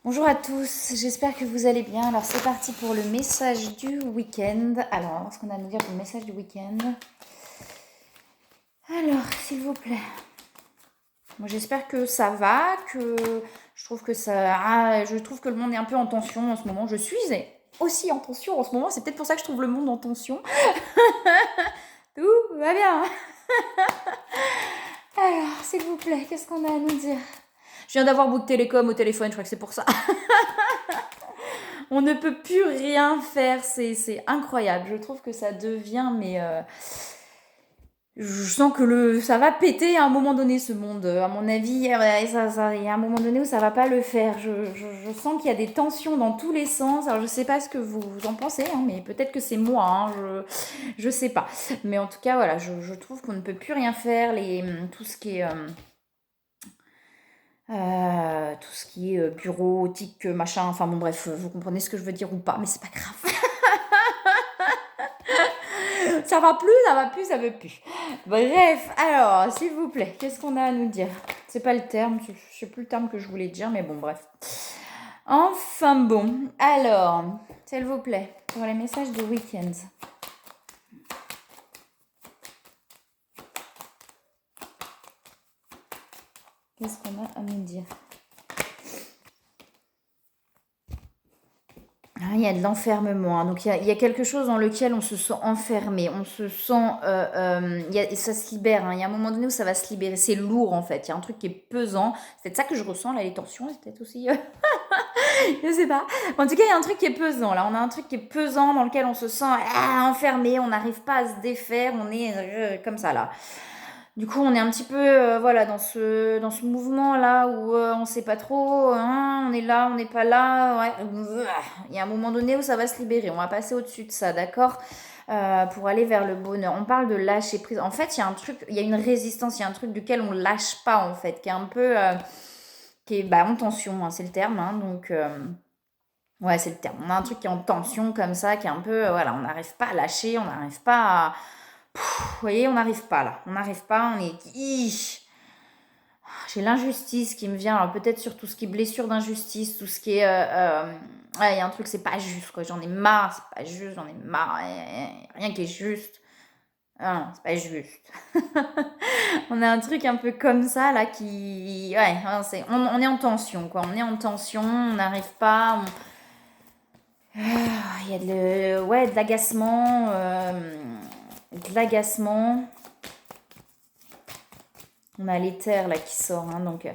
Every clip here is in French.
Bonjour à tous, j'espère que vous allez bien. Alors c'est parti pour le message du week-end. Alors, ce qu'on a à nous dire pour le message du week-end. Alors, s'il vous plaît. Moi j'espère que ça va, que je trouve que je trouve que le monde est un peu en tension en ce moment. Je suis aussi en tension en ce moment, c'est peut-être pour ça que je trouve le monde en tension. Tout va bien. Alors, s'il vous plaît, qu'est-ce qu'on a à nous dire? Je viens d'avoir Bouygues Télécom au téléphone, je crois que c'est pour ça. On ne peut plus rien faire, c'est incroyable. Je trouve que ça devient, mais je sens que ça va péter à un moment donné ce monde. À mon avis, il y a un moment donné où ça va pas le faire. Je sens qu'il y a des tensions dans tous les sens. Alors je sais pas ce que vous en pensez, hein, mais peut-être que c'est moi. Hein, je sais pas. Mais en tout cas, voilà, je trouve qu'on ne peut plus rien faire. Tout ce qui est bureautique, machin, enfin bon bref, vous comprenez ce que je veux dire ou pas, mais c'est pas grave. Ça va plus, ça va plus, ça veut plus. Bref, alors, s'il vous plaît, qu'est-ce qu'on a à nous dire? C'est pas le terme, je sais plus le terme que je voulais dire, mais bon, bref. Enfin bon, alors, s'il vous plaît, pour les messages de week-end. Qu'est-ce qu'on a à nous dire? Il y a de l'enfermement, hein. Donc il y a quelque chose dans lequel on se sent enfermé, on se sent, et ça se libère, hein. Il y a un moment donné où ça va se libérer, c'est lourd en fait, il y a un truc qui est pesant, c'est peut-être ça que je ressens là, les tensions, c'est peut-être aussi, je sais pas. En tout cas, il y a un truc qui est pesant là, on a un truc qui est pesant dans lequel on se sent enfermé, on n'arrive pas à se défaire, on est comme ça là. Du coup, on est un petit peu voilà, dans ce mouvement-là où on sait pas trop, hein, on est là, on n'est pas là. Ouais. Il y a un moment donné où ça va se libérer. On va passer au-dessus de ça, d'accord? Pour aller vers le bonheur. On parle de lâcher prise. En fait, il y a un truc, il y a une résistance, il y a un truc duquel on lâche pas, en fait, qui est un peu, qui est en tension, hein, c'est le terme. Hein, donc, ouais, c'est le terme. On a un truc qui est en tension comme ça, qui est un peu, voilà, on n'arrive pas à lâcher, on n'arrive pas à vous voyez, on n'arrive pas là. On n'arrive pas, on est... J'ai l'injustice qui me vient. Alors peut-être sur tout ce qui est blessure d'injustice, tout ce qui est... ouais, il y a un truc, c'est pas juste, quoi. J'en ai marre, c'est pas juste, j'en ai marre. Rien qui est juste. Non, c'est pas juste. On a un truc un peu comme ça, là, qui... Ouais, on est en tension, quoi. On est en tension, on n'arrive pas... Il y a de l'agacement... de l'agacement... On a l'éther là qui sort, hein, donc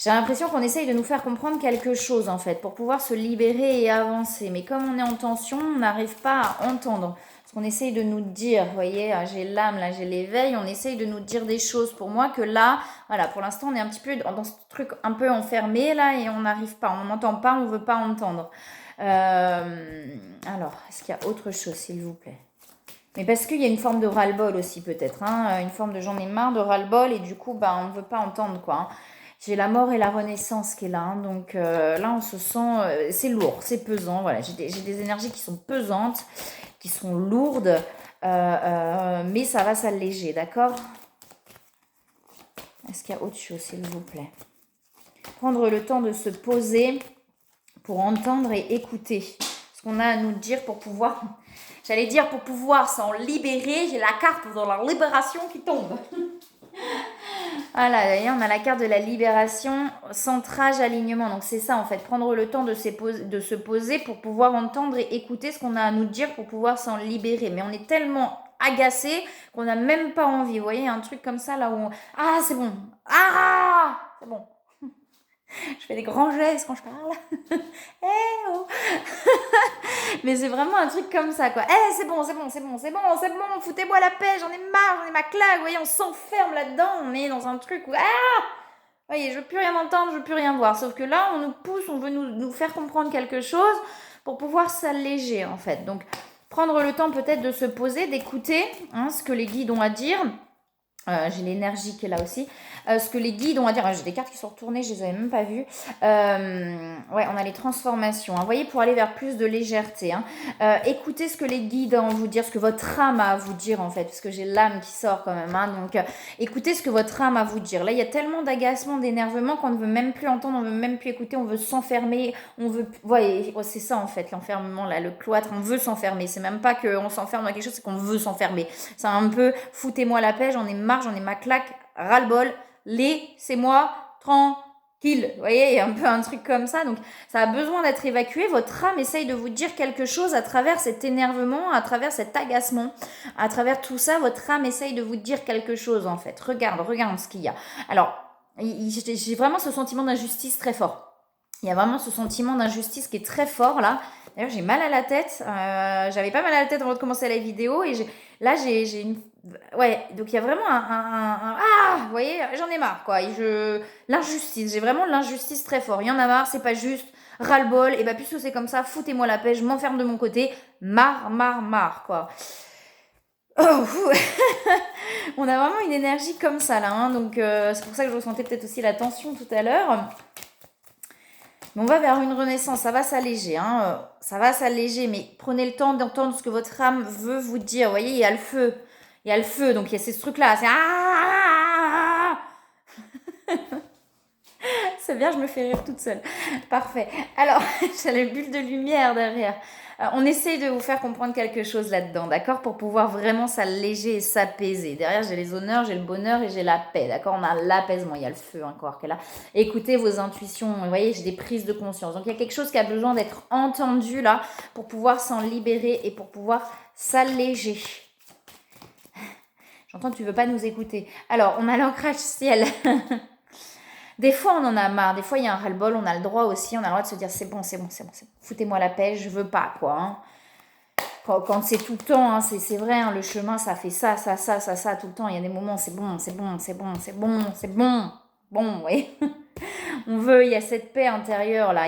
j'ai l'impression qu'on essaye de nous faire comprendre quelque chose en fait pour pouvoir se libérer et avancer. Mais comme on est en tension, on n'arrive pas à entendre ce qu'on essaye de nous dire. Vous voyez, j'ai l'âme, là j'ai l'éveil, on essaye de nous dire des choses. Pour moi que là, voilà, pour l'instant on est un petit peu dans ce truc un peu enfermé là et on n'arrive pas, on n'entend pas, on veut pas entendre. Alors, est-ce qu'il y a autre chose s'il vous plaît? Mais parce qu'il y a une forme de ras-le-bol aussi peut-être, hein, une forme de j'en ai marre de ras-le-bol et du coup on ne veut pas entendre quoi. Hein. J'ai la mort et la renaissance qui est là, hein, donc là on se sent, c'est lourd, c'est pesant, voilà, j'ai des énergies qui sont pesantes, qui sont lourdes, mais ça va s'alléger, d'accord? Est-ce qu'il y a autre chose s'il vous plaît? Prendre le temps de se poser pour entendre et écouter ce qu'on a à nous dire pour pouvoir... J'allais dire pour pouvoir s'en libérer, j'ai la carte de la libération qui tombe. Voilà, d'ailleurs, on a la carte de la libération, centrage, alignement. Donc c'est ça en fait, prendre le temps de se poser pour pouvoir entendre et écouter ce qu'on a à nous dire pour pouvoir s'en libérer. Mais on est tellement agacé qu'on n'a même pas envie. Vous voyez, un truc comme ça là où... Ah, c'est bon. Ah, c'est bon. Je fais des grands gestes quand je parle. Eh oh. Mais c'est vraiment un truc comme ça, quoi. Eh, c'est bon, c'est bon, c'est bon, c'est bon, c'est bon, foutez-moi la paix, j'en ai marre, j'en ai ma claque. Vous voyez, on s'enferme là-dedans, on est dans un truc où... Ah, vous voyez, je veux plus rien entendre, je veux plus rien voir. Sauf que là, on nous pousse, on veut nous faire comprendre quelque chose pour pouvoir s'alléger, en fait. Donc, prendre le temps peut-être de se poser, d'écouter hein, ce que les guides ont à dire J'ai l'énergie qui est là aussi. Ce que les guides, on va dire, j'ai des cartes qui sont retournées, je les avais même pas vues. Ouais, on a les transformations. Hein. Vous voyez, pour aller vers plus de légèreté. Hein. Écoutez ce que les guides ont à vous dire, ce que votre âme a à vous dire en fait, parce que j'ai l'âme qui sort quand même. Hein. Donc, écoutez ce que votre âme a à vous dire. Là, il y a tellement d'agacement, d'énervement qu'on ne veut même plus entendre, on ne veut même plus écouter, on veut s'enfermer, on veut. Voyez, ouais, c'est ça en fait, l'enfermement là, le cloître, on veut s'enfermer. C'est même pas qu'on s'enferme dans quelque chose, c'est qu'on veut s'enfermer. C'est un peu, foutez-moi la paix, j'en ai marre, j'en ai ma claque, ras-le-bol, laissez-moi tranquille. Vous voyez, il y a un peu un truc comme ça. Donc, ça a besoin d'être évacué. Votre âme essaye de vous dire quelque chose à travers cet énervement, à travers cet agacement, à travers tout ça. Votre âme essaye de vous dire quelque chose, en fait. Regarde ce qu'il y a. Alors, j'ai vraiment ce sentiment d'injustice très fort. Il y a vraiment ce sentiment d'injustice qui est très fort, là. D'ailleurs, j'ai mal à la tête. J'avais pas mal à la tête avant de commencer la vidéo. Et là, j'ai une... Ouais, donc il y a vraiment Ah, vous voyez, j'en ai marre, quoi. L'injustice, j'ai vraiment l'injustice très fort. Il y en a marre, c'est pas juste. Ras-le-bol, et bah puisque c'est comme ça, foutez-moi la paix, je m'enferme de mon côté. Marre, quoi. Oh, on a vraiment une énergie comme ça, là. Hein, donc c'est pour ça que je ressentais peut-être aussi la tension tout à l'heure. Mais on va vers une renaissance, ça va s'alléger, hein, ça va s'alléger, mais prenez le temps d'entendre ce que votre âme veut vous dire. Vous voyez, il y a le feu, donc il y a ces trucs-là. C'est bien, je me fais rire toute seule. Parfait. Alors, j'ai les bulles de lumière derrière. On essaye de vous faire comprendre quelque chose là-dedans, d'accord? Pour pouvoir vraiment s'alléger et s'apaiser. Derrière, j'ai les honneurs, j'ai le bonheur et j'ai la paix, d'accord? On a l'apaisement, il y a le feu encore qui est là. Écoutez vos intuitions, vous voyez, j'ai des prises de conscience. Donc, il y a quelque chose qui a besoin d'être entendu là pour pouvoir s'en libérer et pour pouvoir s'alléger. J'entends que tu veux pas nous écouter. Alors, on a l'ancrage ciel. Des fois, on en a marre. Des fois, il y a un ras-le-bol. On a le droit aussi. On a le droit de se dire c'est bon. Foutez-moi la paix. Je veux pas, quoi. Hein. Quand c'est tout le temps, hein, c'est vrai, hein, le chemin, ça fait ça tout le temps. Il y a des moments, c'est bon. Bon, oui. Il y a cette paix intérieure, là.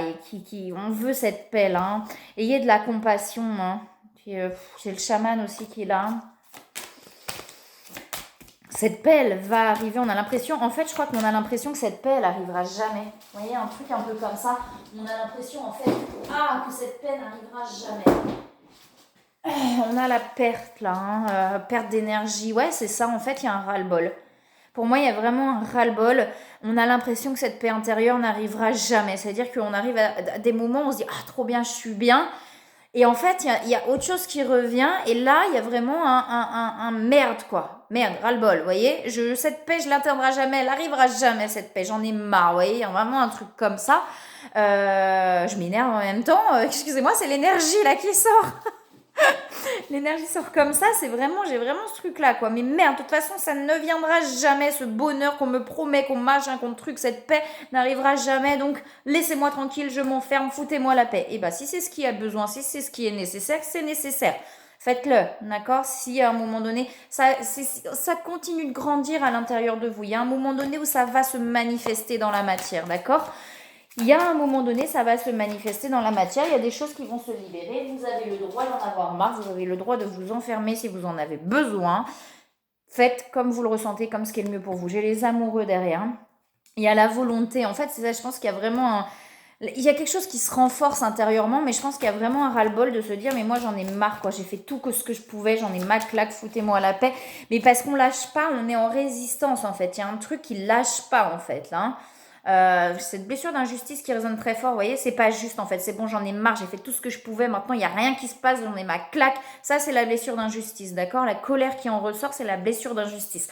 On veut cette paix, là. Hein. Ayez de la compassion. Hein. Puis, j'ai le chaman aussi qui est là. Cette paix, elle va arriver, on a l'impression, en fait, je crois qu'on a l'impression que cette paix, elle arrivera jamais. Vous voyez, un truc un peu comme ça, on a l'impression, en fait, que cette paix n'arrivera jamais. On a la perte, là, hein, perte d'énergie. Ouais, c'est ça, en fait, il y a un ras-le-bol. Pour moi, il y a vraiment un ras-le-bol. On a l'impression que cette paix intérieure n'arrivera jamais. C'est-à-dire qu'on arrive à des moments où on se dit « Ah, trop bien, je suis bien ». Et en fait, il y a autre chose qui revient. Et là, il y a vraiment un merde, quoi. Merde, ras-le-bol, vous voyez. Cette paix, je l'atteindrai jamais. Elle arrivera jamais, cette paix. J'en ai marre, vous voyez. Il y a vraiment un truc comme ça. Je m'énerve en même temps. Excusez-moi, c'est l'énergie, là, qui sort. L'énergie sort comme ça, j'ai vraiment ce truc-là, quoi. Mais merde, de toute façon, ça ne viendra jamais, ce bonheur qu'on me promet, qu'on machin, qu'on truc, cette paix n'arrivera jamais. Donc, laissez-moi tranquille, je m'enferme, foutez-moi la paix. Et bah, si c'est ce qui a besoin, si c'est ce qui est nécessaire, c'est nécessaire. Faites-le, d'accord? Si à un moment donné, ça continue de grandir à l'intérieur de vous. Il y a un moment donné où ça va se manifester dans la matière, d'accord? Il y a un moment donné, ça va se manifester dans la matière, il y a des choses qui vont se libérer, vous avez le droit d'en avoir marre, vous avez le droit de vous enfermer si vous en avez besoin. Faites comme vous le ressentez, comme ce qui est le mieux pour vous. J'ai les amoureux derrière. Il y a la volonté. En fait, c'est ça, je pense qu'il y a vraiment il y a quelque chose qui se renforce intérieurement, mais je pense qu'il y a vraiment un ras-le-bol de se dire mais moi j'en ai marre, quoi. J'ai fait tout ce que je pouvais, j'en ai ma claque, foutez-moi la paix. Mais parce qu'on lâche pas, on est en résistance en fait. Il y a un truc qui lâche pas en fait là. Hein. Cette blessure d'injustice qui résonne très fort, vous voyez, c'est pas juste en fait, c'est bon, j'en ai marre, j'ai fait tout ce que je pouvais, maintenant il n'y a rien qui se passe, j'en ai ma claque, ça c'est la blessure d'injustice, d'accord? La colère qui en ressort, c'est la blessure d'injustice.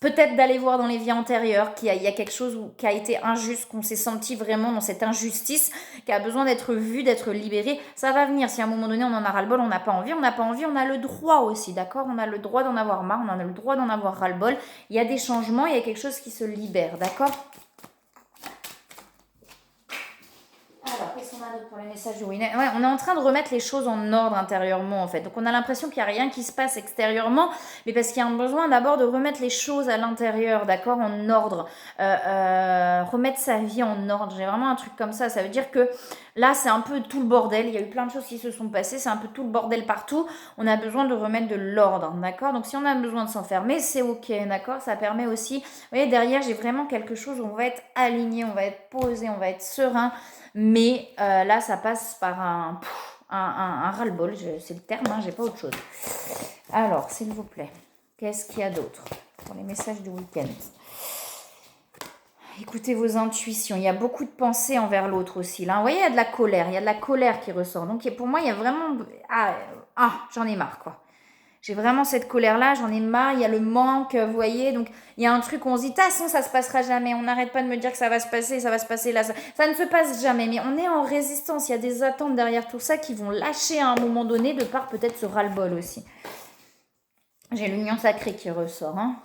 Peut-être d'aller voir dans les vies antérieures qu'il y a quelque chose qui a été injuste, qu'on s'est senti vraiment dans cette injustice, qui a besoin d'être vu, d'être libéré. Ça va venir. Si à un moment donné on en a ras-le-bol, on n'a pas envie, on a le droit aussi, d'accord? On a le droit d'en avoir marre, on a le droit d'en avoir ras-le-bol. Il y a des changements, il y a quelque chose qui se libère, d'accord? Alors, qu'est-ce qu'on a d'autre pour les messages du Winnet? Ouais, on est en train de remettre les choses en ordre intérieurement, en fait. Donc, on a l'impression qu'il n'y a rien qui se passe extérieurement, mais parce qu'il y a un besoin d'abord de remettre les choses à l'intérieur, d'accord, en ordre. Remettre sa vie en ordre. J'ai vraiment un truc comme ça. Ça veut dire que Là, c'est un peu tout le bordel. Il y a eu plein de choses qui se sont passées. C'est un peu tout le bordel partout. On a besoin de remettre de l'ordre, d'accord? Donc, si on a besoin de s'enfermer, c'est OK, d'accord? Ça permet aussi... Vous voyez, derrière, j'ai vraiment quelque chose où on va être aligné, on va être posé, on va être serein. Mais là, ça passe par un ras-le-bol. C'est le terme, hein, j'ai pas autre chose. Alors, s'il vous plaît, qu'est-ce qu'il y a d'autre pour les messages du week-end? Écoutez vos intuitions. Il y a beaucoup de pensées envers l'autre aussi. Là, vous voyez, il y a de la colère. Il y a de la colère qui ressort. Donc, pour moi, il y a vraiment... j'en ai marre, quoi. J'ai vraiment cette colère-là, j'en ai marre. Il y a le manque, vous voyez. Donc, il y a un truc où on se dit, de toute façon, ça se passera jamais. On n'arrête pas de me dire que ça va se passer là. Ça ne se passe jamais. Mais on est en résistance. Il y a des attentes derrière tout ça qui vont lâcher à un moment donné, de par peut-être ce ras-le-bol aussi. J'ai l'union sacrée qui ressort, hein.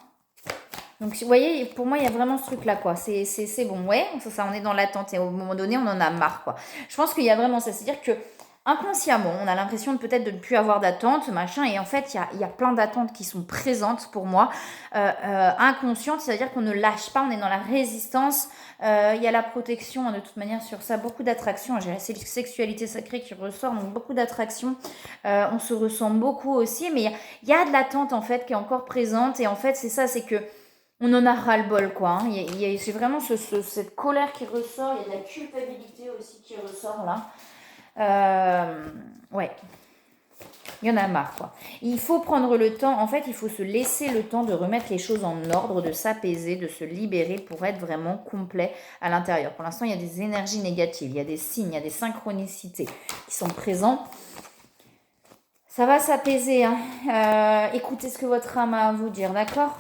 Donc, vous voyez, pour moi, il y a vraiment ce truc-là, quoi. C'est bon, ouais, ça, on est dans l'attente et au moment donné, on en a marre, quoi. Je pense qu'il y a vraiment ça. C'est-à-dire que inconsciemment, on a l'impression peut-être de ne plus avoir d'attente, machin, et en fait, il y a plein d'attentes qui sont présentes pour moi, inconscientes, c'est-à-dire qu'on ne lâche pas, on est dans la résistance, il y a la protection, hein, de toute manière, sur ça, beaucoup d'attraction, j'ai la sexualité sacrée qui ressort, donc beaucoup d'attraction, on se ressent beaucoup aussi, mais il y a de l'attente, en fait, qui est encore présente, et en fait, c'est ça, c'est que on en a ras-le-bol, quoi. Hein. C'est vraiment cette colère qui ressort. Il y a de la culpabilité aussi qui ressort, là. Ouais. Il y en a marre, quoi. Il faut prendre le temps. En fait, il faut se laisser le temps de remettre les choses en ordre, de s'apaiser, de se libérer pour être vraiment complet à l'intérieur. Pour l'instant, il y a des énergies négatives. Il y a des signes, il y a des synchronicités qui sont présents. Ça va s'apaiser, hein. Écoutez ce que votre âme a à vous dire, d'accord ?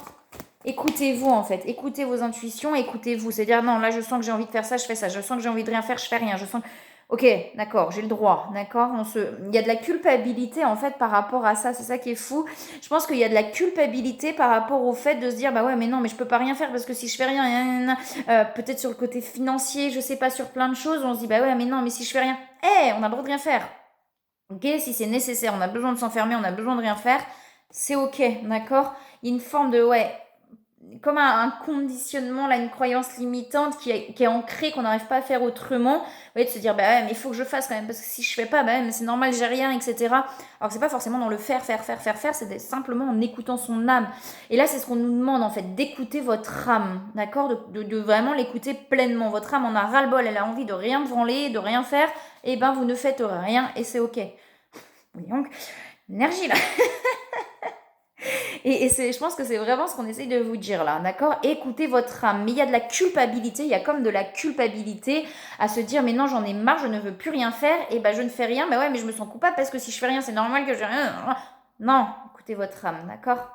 Écoutez-vous, en fait, écoutez vos intuitions, écoutez-vous, c'est-à-dire non, là je sens que j'ai envie de faire ça, je fais ça, je sens que j'ai envie de rien faire, je fais rien, je sens que... Ok, d'accord, j'ai le droit, d'accord. Il y a de la culpabilité en fait par rapport à ça, c'est ça qui est fou. Je pense qu'il y a de la culpabilité par rapport au fait de se dire bah ouais mais non mais je peux pas rien faire parce que si je fais rien, peut-être sur le côté financier, je sais pas, sur plein de choses, on se dit bah ouais mais non mais si je fais rien, on a le droit de rien faire. Ok, si c'est nécessaire, on a besoin de s'enfermer, on a besoin de rien faire, c'est ok, d'accord. Il y a une forme de comme un conditionnement, là, une croyance limitante qui est ancrée, qu'on n'arrive pas à faire autrement. Vous voyez, de se dire, bah ouais, mais il faut que je fasse quand même, parce que si je fais pas, bah ouais, mais c'est normal, j'ai rien, etc. Alors que c'est pas forcément dans le faire, c'est simplement en écoutant son âme. Et là, c'est ce qu'on nous demande, en fait, d'écouter votre âme, d'accord, de vraiment l'écouter pleinement. Votre âme en a ras-le-bol, elle a envie de rien branler, de rien faire, et ben vous ne faites rien, et c'est ok. Oui, donc, l'énergie, là. Et je pense que c'est vraiment ce qu'on essaye de vous dire là, d'accord? Écoutez votre âme. Mais il y a de la culpabilité, il y a comme de la culpabilité à se dire mais non, j'en ai marre, je ne veux plus rien faire, et ben je ne fais rien, mais ouais, mais je me sens coupable parce que si je fais rien, c'est normal que je... Non, écoutez votre âme, d'accord?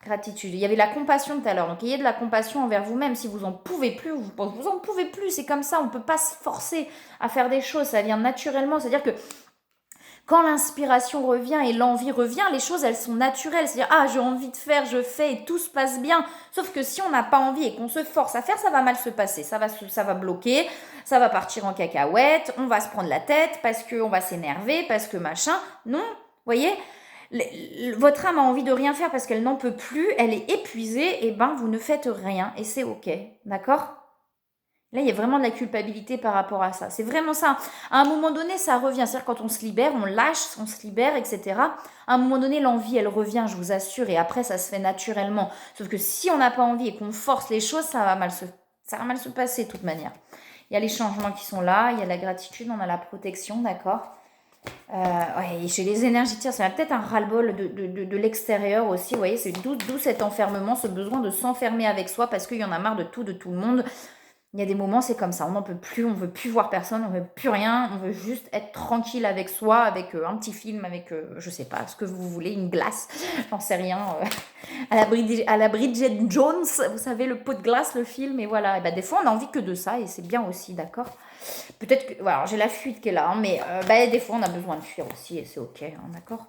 Gratitude. Il y avait la compassion tout à l'heure, donc ayez de la compassion envers vous-même. Si vous en pouvez plus, vous en pouvez plus, c'est comme ça, on ne peut pas se forcer à faire des choses, ça vient naturellement, c'est-à-dire que quand l'inspiration revient et l'envie revient, les choses, elles sont naturelles. C'est-à-dire, j'ai envie de faire, je fais et tout se passe bien. Sauf que si on n'a pas envie et qu'on se force à faire, ça va mal se passer. Ça va bloquer, ça va partir en cacahuète, on va se prendre la tête parce qu'on va s'énerver, parce que machin. Non, vous voyez, votre âme a envie de rien faire parce qu'elle n'en peut plus, elle est épuisée, et ben vous ne faites rien et c'est ok, d'accord ? Là, il y a vraiment de la culpabilité par rapport à ça. C'est vraiment ça. À un moment donné, ça revient. C'est-à-dire quand on se libère, on lâche, on se libère, etc. À un moment donné, l'envie, elle revient, je vous assure. Et après, ça se fait naturellement. Sauf que si on n'a pas envie et qu'on force les choses, ça va mal se passer de toute manière. Il y a les changements qui sont là. Il y a la gratitude, on a la protection, d'accord. Chez les énergies tiers, c'est peut-être un ras-le-bol de l'extérieur aussi. Vous voyez, c'est d'où cet enfermement, ce besoin de s'enfermer avec soi parce qu'il y en a marre de tout le monde. Il y a des moments, c'est comme ça, on n'en peut plus, on veut plus voir personne, on veut plus rien, on veut juste être tranquille avec soi, avec un petit film, avec, je sais pas, ce que vous voulez, une glace, j'en sais rien, à la Bridget Jones, vous savez, le pot de glace, le film, et voilà. Et ben, des fois, on a envie que de ça, et c'est bien aussi, d'accord ? Peut-être que, voilà, j'ai la fuite qui est là, mais des fois, on a besoin de fuir aussi, et c'est ok, d'accord ?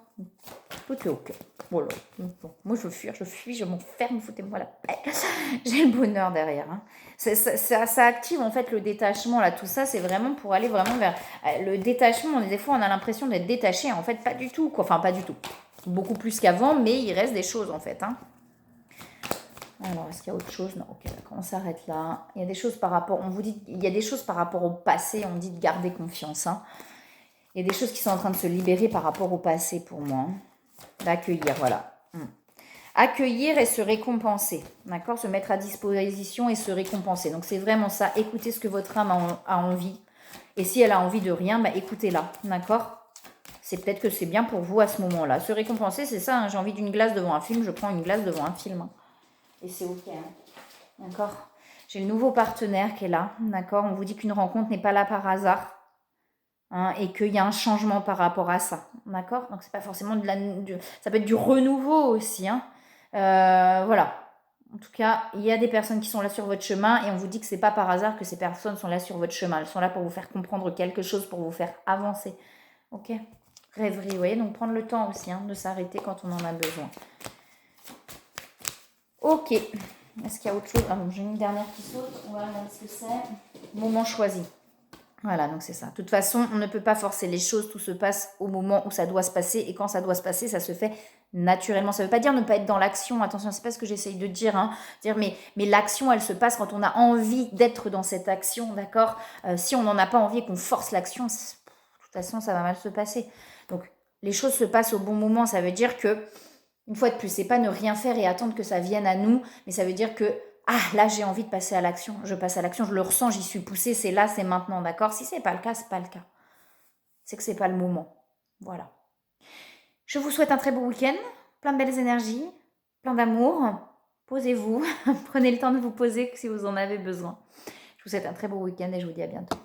Tout est ok. Voilà. Bon, moi, je fuis, je m'enferme, foutez-moi la paix. J'ai le bonheur derrière. Ça active en fait le détachement, là, tout ça, c'est vraiment pour aller vraiment vers le détachement. Des fois, on a l'impression d'être détaché, en fait, pas du tout, quoi. Enfin, pas du tout. Beaucoup plus qu'avant, mais il reste des choses, en fait. Alors, est-ce qu'il y a autre chose? Non, ok, d'accord, on s'arrête là. Il y a des choses par rapport, on vous dit, il y a des choses par rapport au passé, on dit de garder confiance. Hein. Il y a des choses qui sont en train de se libérer par rapport au passé pour moi. D'accueillir, voilà. Accueillir et se récompenser, d'accord? Se mettre à disposition et se récompenser. Donc, c'est vraiment ça. Écoutez ce que votre âme a envie. Et si elle a envie de rien, bah, écoutez-la, d'accord? C'est peut-être que c'est bien pour vous à ce moment-là. Se récompenser, c'est ça. Hein, j'ai envie d'une glace devant un film, je prends une glace devant un film. Hein. Et c'est ok. Hein. D'accord? J'ai le nouveau partenaire qui est là. D'accord? On vous dit qu'une rencontre n'est pas là par hasard. Hein, et qu'il y a un changement par rapport à ça. D'accord? Donc, c'est pas forcément ça peut être du renouveau aussi. Hein. Voilà. En tout cas, il y a des personnes qui sont là sur votre chemin et on vous dit que c'est pas par hasard que ces personnes sont là sur votre chemin. Elles sont là pour vous faire comprendre quelque chose, pour vous faire avancer. Ok? Rêverie, vous voyez, donc prendre le temps aussi hein, de s'arrêter quand on en a besoin. Ok. Est-ce qu'il y a autre chose? Ah, j'ai une dernière qui saute. On va regarder ce que c'est. Moment choisi. Voilà, donc c'est ça. De toute façon, on ne peut pas forcer les choses. Tout se passe au moment où ça doit se passer. Et quand ça doit se passer, ça se fait naturellement. Ça ne veut pas dire ne pas être dans l'action. Attention, c'est pas ce que j'essaye de dire. Hein. Dire mais l'action, elle se passe quand on a envie d'être dans cette action, d'accord? Si on n'en a pas envie et qu'on force l'action, de toute façon, ça va mal se passer. Donc, les choses se passent au bon moment. Ça veut dire que, une fois de plus, c'est pas ne rien faire et attendre que ça vienne à nous, mais ça veut dire que ah, là, j'ai envie de passer à l'action. Je passe à l'action, je le ressens, j'y suis poussée, c'est là, c'est maintenant, d'accord? Si c'est pas le cas, c'est pas le cas. C'est que c'est pas le moment. Voilà. Je vous souhaite un très beau week-end, plein de belles énergies, plein d'amour. Posez-vous, prenez le temps de vous poser si vous en avez besoin. Je vous souhaite un très beau week-end et je vous dis à bientôt.